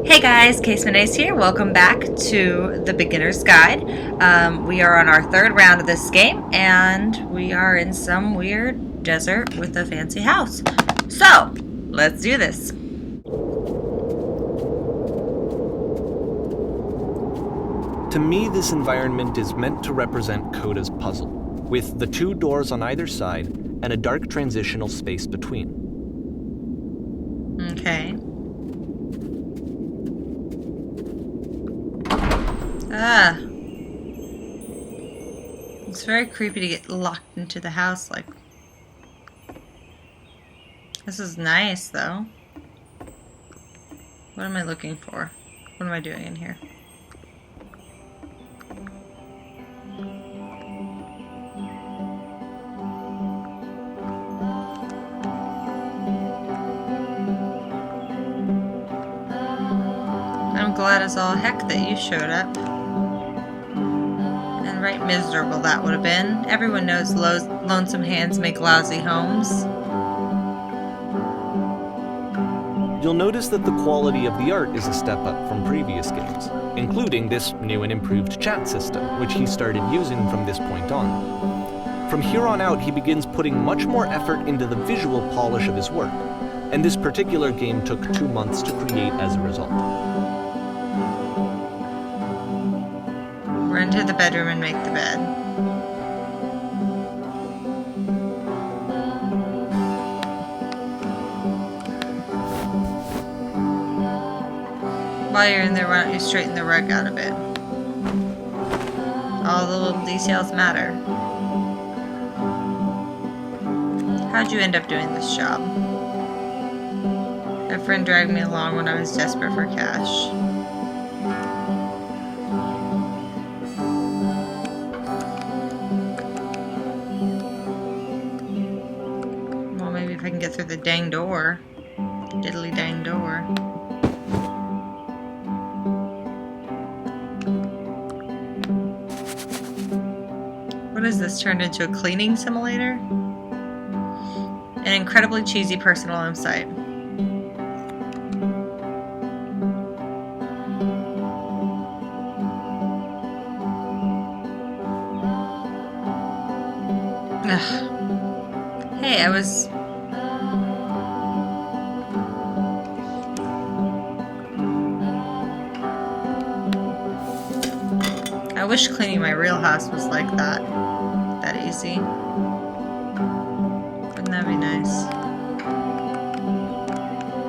Hey guys, Casement Ace here. Welcome back to the Beginner's Guide. We are on our third round of this game, and we are in some weird desert with a fancy house. So, let's do this. To me, this environment is meant to represent Coda's puzzle, with the two doors on either side and a dark transitional space between. Okay. It's very creepy to get locked into the house like. This is nice though. What am I looking for? What am I doing in here? I'm glad as all heck that you showed up. And right miserable that would have been. Everyone knows lonesome hands make lousy homes. You'll notice that the quality of the art is a step up from previous games, including this new and improved chat system, which he started using from this point on. From here on out, he begins putting much more effort into the visual polish of his work, and this particular game took 2 months to create as a result. Run to the bedroom and make the bed. While you're in there, why don't you straighten the rug out a bit? All the little details matter. How'd you end up doing this job? A friend dragged me along when I was desperate for cash. Well, maybe if I can get through the dang door. Diddly dang door. What is this turned into a cleaning simulator? An incredibly cheesy personal insight. Ugh. Hey, I wish cleaning my real house was like that. That easy. Wouldn't that be nice?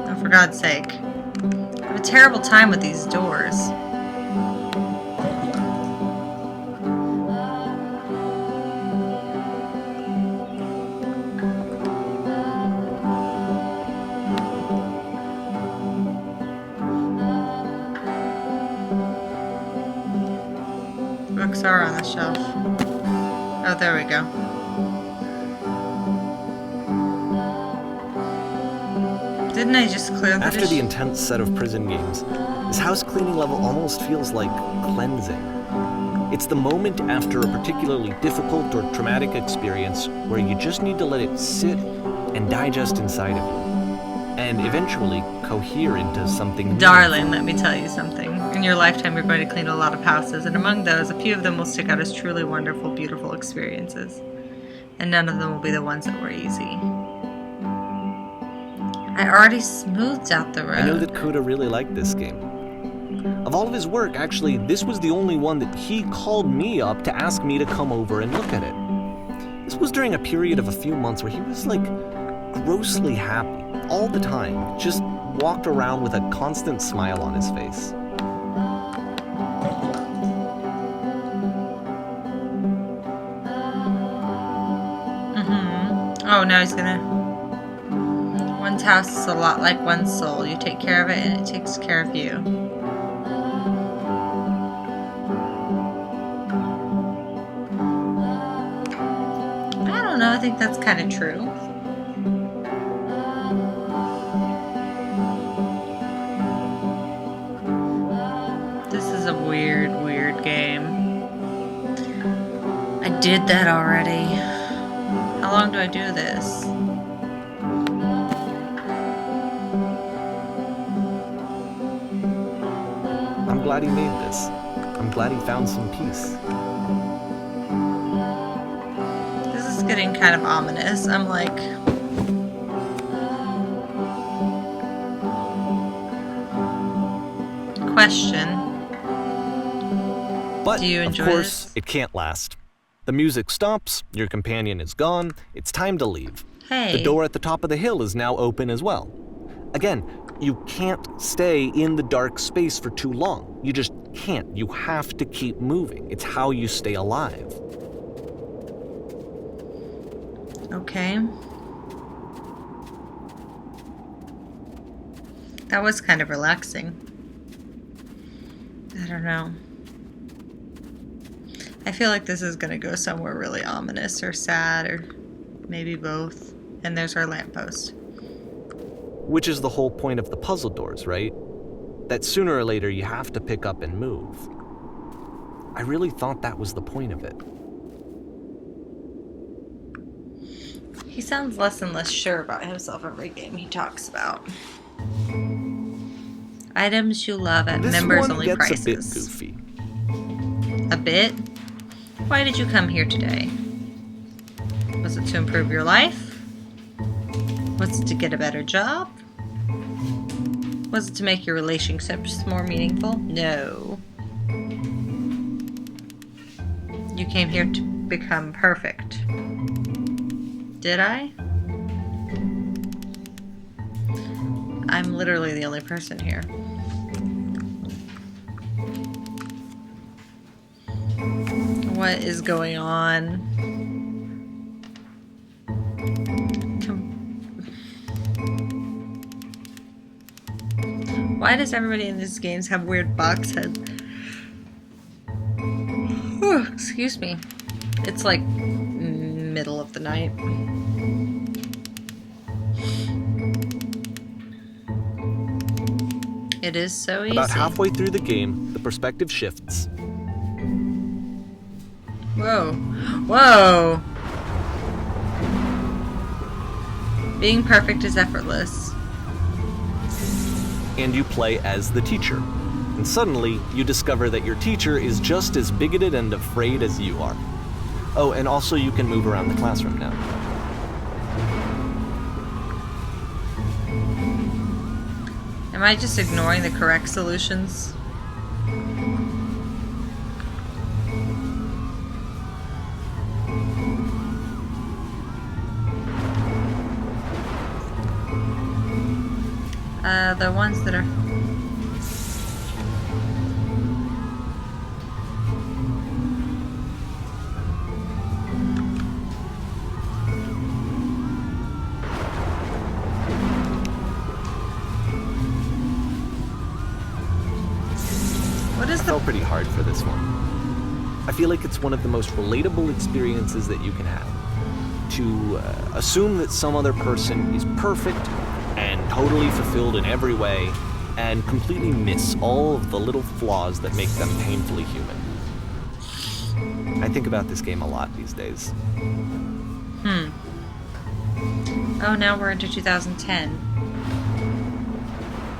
Oh, for God's sake. I have a terrible time with these doors. Books are on the shelf. Oh, there we go. Didn't I just clear the After the intense set of prison games, this house cleaning level almost feels like cleansing. It's the moment after a particularly difficult or traumatic experience where you just need to let it sit and digest inside of you, and eventually cohere into something new. Darling, let me tell you something. In your lifetime, you're going to clean a lot of houses, and among those, a few of them will stick out as truly wonderful, beautiful experiences. And none of them will be the ones that were easy. I already smoothed out the road. I know that Coda really liked this game. Of all of his work, actually, this was the only one that he called me up to ask me to come over and look at it. This was during a period of a few months where he was, grossly happy all the time. Just walked around with a constant smile on his face. Oh, now he's gonna... One's house is a lot like one's soul. You take care of it and it takes care of you. I don't know, I think that's kind of true. This is a weird, weird game. I did that already. How long do I do this? I'm glad he made this. I'm glad he found some peace. This is getting kind of ominous. I'm like... Question. But, do you enjoy of course, this? It can't last. The music stops, your companion is gone, it's time to leave. Hey. The door at the top of the hill is now open as well. Again, you can't stay in the dark space for too long. You just can't. You have to keep moving. It's how you stay alive. Okay. That was kind of relaxing. I don't know. I feel like this is going to go somewhere really ominous or sad or maybe both. And there's our lamppost. Which is the whole point of the puzzle doors, right? That sooner or later you have to pick up and move. I really thought that was the point of it. He sounds less and less sure about himself every game he talks about. Items you love at members-only prices. This one gets a bit goofy. A bit? Why did you come here today? Was it to improve your life? Was it to get a better job? Was it to make your relationships more meaningful? No. You came here to become perfect. Did I? I'm literally the only person here. What is going on? Why does everybody in these games have weird box heads? Whew, excuse me. It's like middle of the night. It is so easy. About halfway through the game, the perspective shifts. Whoa. Whoa! Being perfect is effortless. And you play as the teacher. And suddenly, you discover that your teacher is just as bigoted and afraid as you are. Oh, and also you can move around the classroom now. Am I just ignoring the correct solutions? The ones that are... What is I felt pretty hard for this one. I feel like it's one of the most relatable experiences that you can have. To assume that some other person is perfect and totally fulfilled in every way, and completely miss all of the little flaws that make them painfully human. I think about this game a lot these days. Oh, now we're into 2010.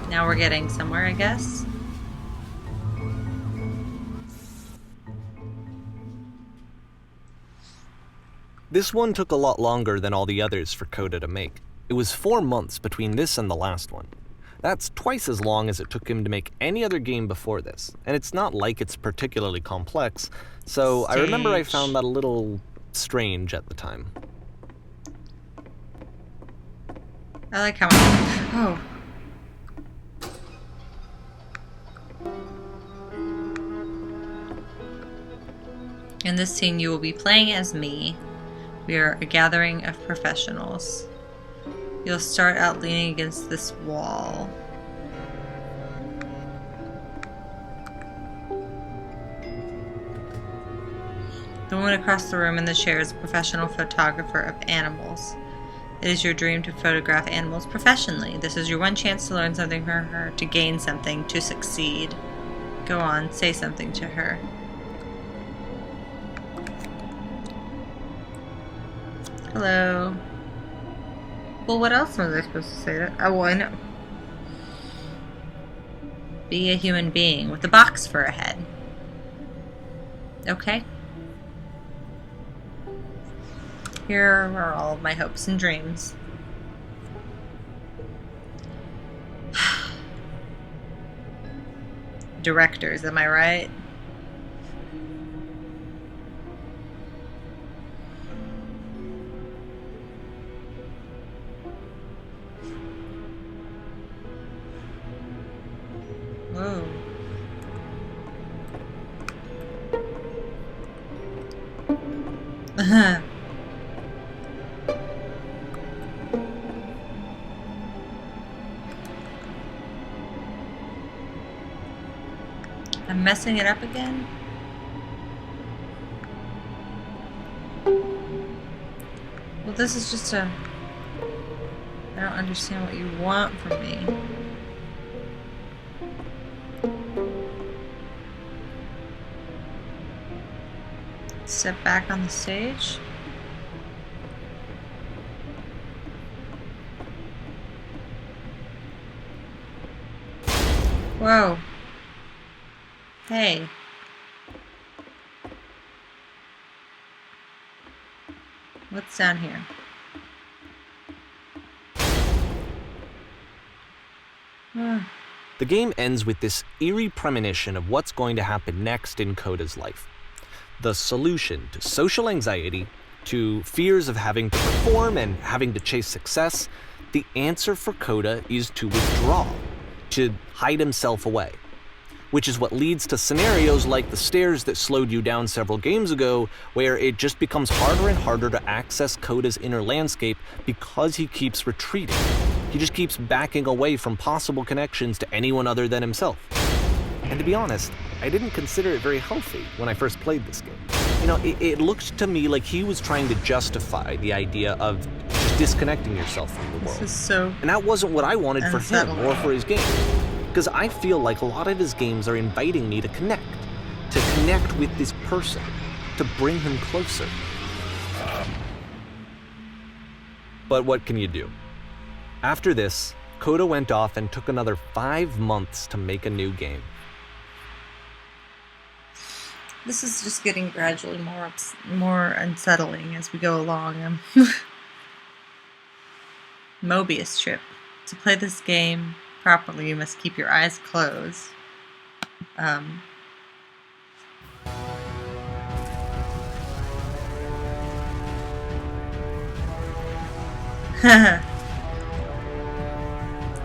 Now we're getting somewhere, I guess. This one took a lot longer than all the others for Coda to make. It was 4 months between this and the last one. That's twice as long as it took him to make any other game before this, and it's not like it's particularly complex, so I remember I found that a little strange at the time. I like how... Oh. In this scene, you will be playing as me. We are a gathering of professionals. You'll start out leaning against this wall. The woman across the room in the chair is a professional photographer of animals. It is your dream to photograph animals professionally. This is your one chance to learn something from her, to gain something, to succeed. Go on, say something to her. Hello. Well, what else was I supposed to say? Oh, well, I know. Be a human being with a box for a head. Okay. Here are all of my hopes and dreams. Directors, am I right? Whoa. I'm messing it up again? Well, this is just a... I don't understand what you want from me. Step back on the stage. Whoa. Hey. What's down here? The game ends with this eerie premonition of what's going to happen next in Coda's life. The solution to social anxiety, to fears of having to perform and having to chase success, the answer for Coda is to withdraw, to hide himself away. Which is what leads to scenarios like the stairs that slowed you down several games ago, where it just becomes harder and harder to access Coda's inner landscape because he keeps retreating. He just keeps backing away from possible connections to anyone other than himself. And to be honest, I didn't consider it very healthy when I first played this game. You know, it looked to me like he was trying to justify the idea of just disconnecting yourself from the world. This is so And that wasn't what I wanted for him unsettling. or for his game. Because I feel like a lot of his games are inviting me to connect with this person, to bring him closer. But what can you do? After this, Coda went off and took another 5 months to make a new game. This is just getting gradually more unsettling as we go along. Mobius Strip. To play this game properly, you must keep your eyes closed. I'm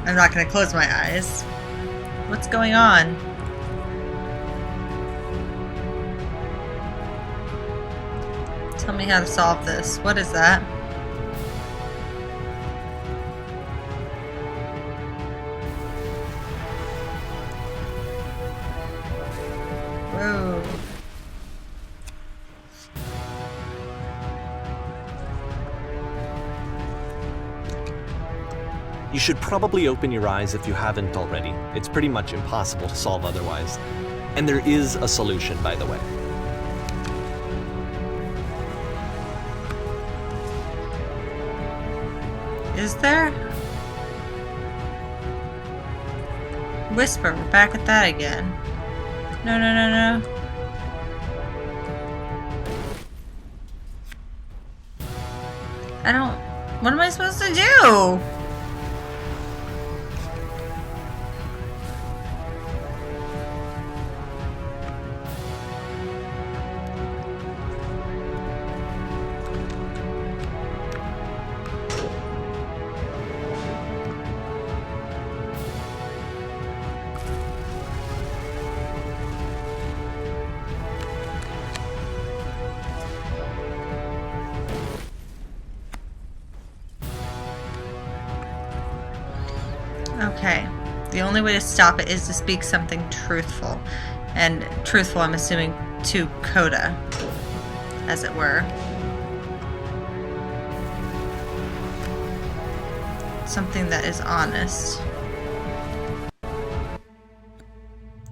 not going to close my eyes. What's going on? Tell me how to solve this. What is that? Whoa. You should probably open your eyes if you haven't already. It's pretty much impossible to solve otherwise. And there is a solution, by the way. Is there? Whisper, we're back at that again. No, no, no, no. I don't... What am I supposed to do? Okay. The only way to stop it is to speak something truthful. And truthful, I'm assuming, to Coda, as it were. Something that is honest.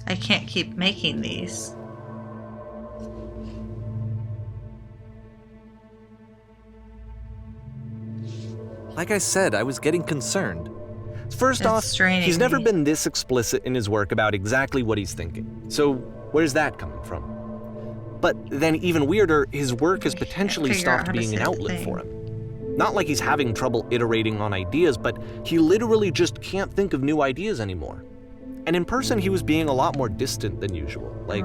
I can't keep making these. Like I said, I was getting concerned. First It's off, straining he's never me. been this explicit in his work about exactly what he's thinking. So where's that coming from? But then even weirder, his work has potentially figure out stopped how to being an say the outlet thing. for him. Not like he's having trouble iterating on ideas, but he literally just can't think of new ideas anymore. And in person, he was being a lot more distant than usual. Like,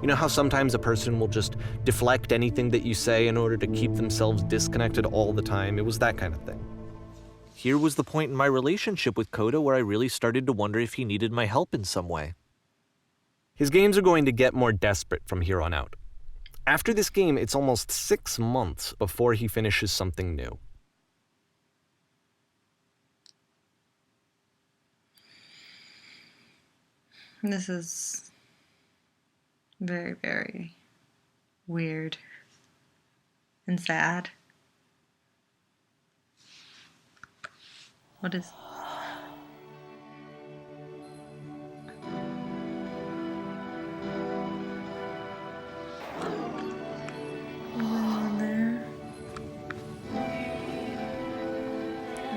you know how sometimes a person will just deflect anything that you say in order to keep themselves disconnected all the time? It was that kind of thing. Here was the point in my relationship with Coda where I really started to wonder if he needed my help in some way. His games are going to get more desperate from here on out. After this game, it's almost 6 months before he finishes something new. This is very, very weird and sad. What is...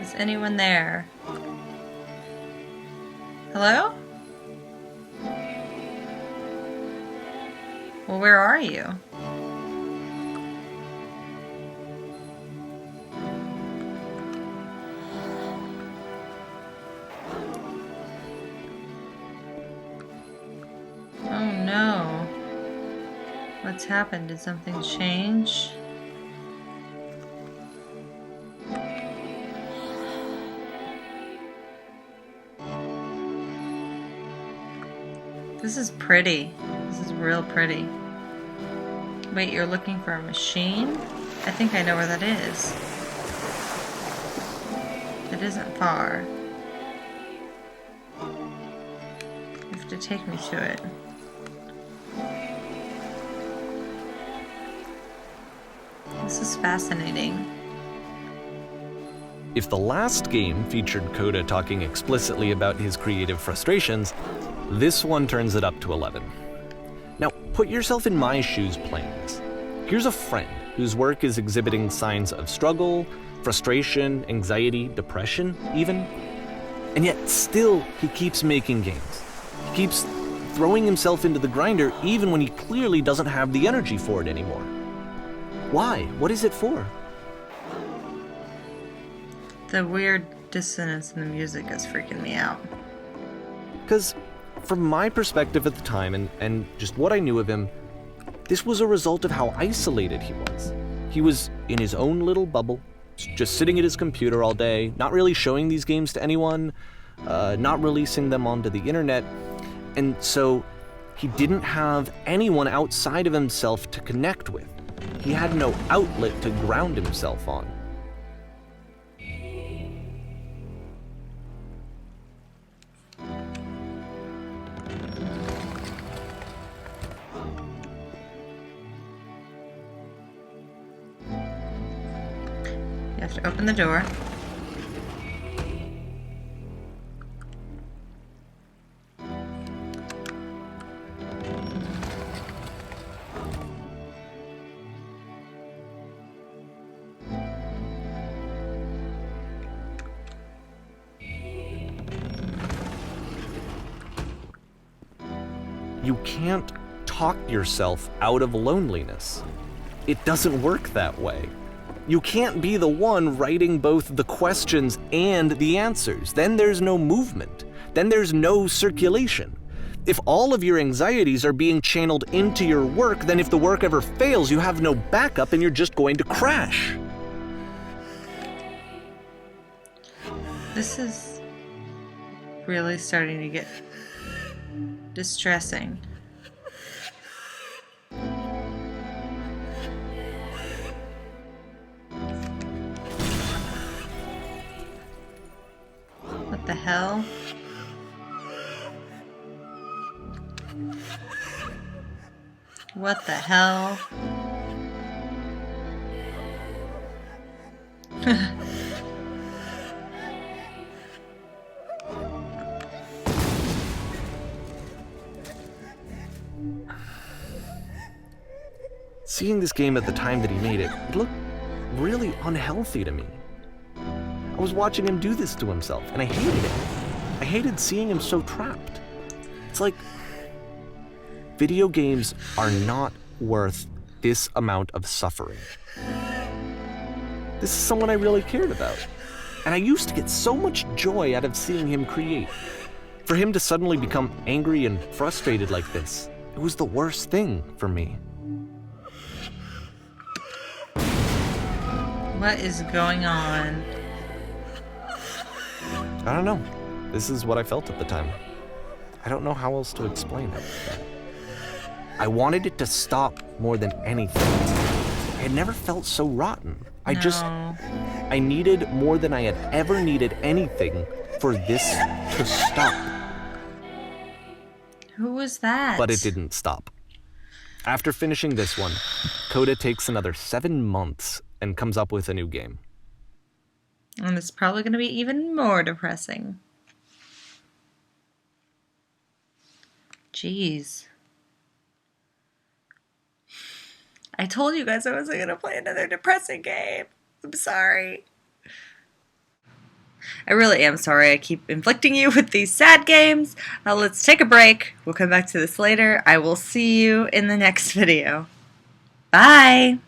Is anyone there? Hello? Well, where are you? Oh no. What's happened? Did something change? This is pretty. This is real pretty. Wait, you're looking for a machine? I think I know where that is. It isn't far. You have to take me to it. This is fascinating. If the last game featured Coda talking explicitly about his creative frustrations, this one turns it up to 11. Now, put yourself in my shoes playing this. Here's a friend whose work is exhibiting signs of struggle, frustration, anxiety, depression, even. And yet, still, he keeps making games. He keeps throwing himself into the grinder even when he clearly doesn't have the energy for it anymore. Why? What is it for? The weird dissonance in the music is freaking me out. Because from my perspective at the time and just what I knew of him, this was a result of how isolated he was. He was in his own little bubble, just sitting at his computer all day, not really showing these games to anyone, not releasing them onto the internet, and so he didn't have anyone outside of himself to connect with. He had no outlet to ground himself on. You have to open the door. You can't talk yourself out of loneliness. It doesn't work that way. You can't be the one writing both the questions and the answers. Then there's no movement. Then there's no circulation. If all of your anxieties are being channeled into your work, then if the work ever fails, you have no backup and you're just going to crash. This is really starting to get distressing. What the hell? What the hell? Seeing this game at the time that he made it, it looked really unhealthy to me. I was watching him do this to himself, and I hated it. I hated seeing him so trapped. It's like, video games are not worth this amount of suffering. This is someone I really cared about. And I used to get so much joy out of seeing him create. For him to suddenly become angry and frustrated like this, it was the worst thing for me. What is going on? I don't know. This is what I felt at the time. I don't know how else to explain it. I wanted it to stop more than anything. I had never felt so rotten. I needed more than I had ever needed anything for this to stop. Who was that? But it didn't stop. After finishing this one, Coda takes another 7 months and comes up with a new game. And it's probably going to be even more depressing. Jeez. I told you guys I wasn't going to play another depressing game. I'm sorry. I really am sorry. I keep inflicting you with these sad games. Let's take a break. We'll come back to this later. I will see you in the next video. Bye!